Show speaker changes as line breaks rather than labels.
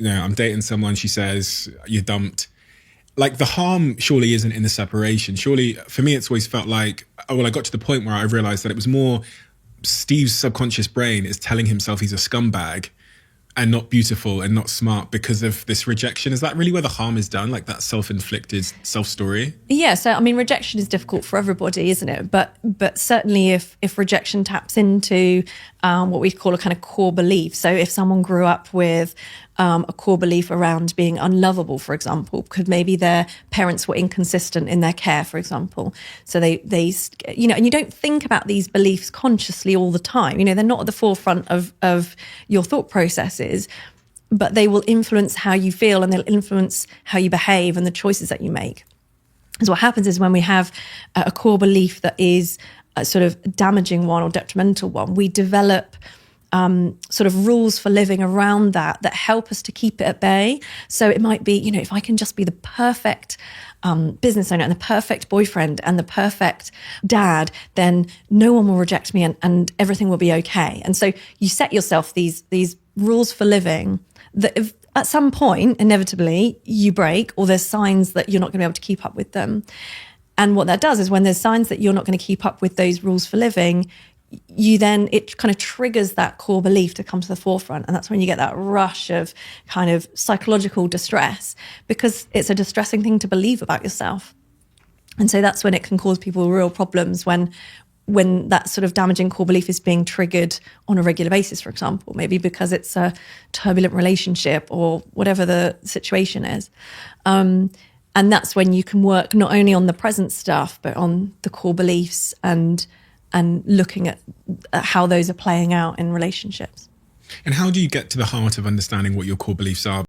I'm dating someone, she says, you're dumped. Like, the harm surely isn't in the separation. Surely, for me, it's always felt like, I got to the point where I realized that it was more Steve's subconscious brain is telling himself he's a scumbag and not beautiful and not smart because of this rejection. Is that really where the harm is done? Like that self-inflicted self-story?
Yeah, so I mean, rejection is difficult for everybody, isn't it? But certainly if rejection taps into what we call a kind of core belief. So if someone grew up with a core belief around being unlovable, for example, because maybe their parents were inconsistent in their care, for example. So they and you don't think about these beliefs consciously all the time. They're not at the forefront of your thought processes, but they will influence how you feel and they'll influence how you behave and the choices that you make. So what happens is when we have a core belief that is a sort of damaging one or detrimental one, we develop sort of rules for living around that help us to keep it at bay. So it might be, if I can just be the perfect business owner and the perfect boyfriend and the perfect dad, then no one will reject me and everything will be okay. And so you set yourself these rules for living that if at some point, inevitably, you break or there's signs that you're not going to be able to keep up with them. And what that does is when there's signs that you're not going to keep up with those rules for living, it kind of triggers that core belief to come to the forefront. And that's when you get that rush of kind of psychological distress, because it's a distressing thing to believe about yourself. And so that's when it can cause people real problems when that sort of damaging core belief is being triggered on a regular basis, for example, maybe because it's a turbulent relationship or whatever the situation is. And that's when you can work not only on the present stuff, but on the core beliefs and looking at how those are playing out in relationships.
And how do you get to the heart of understanding what your core beliefs are?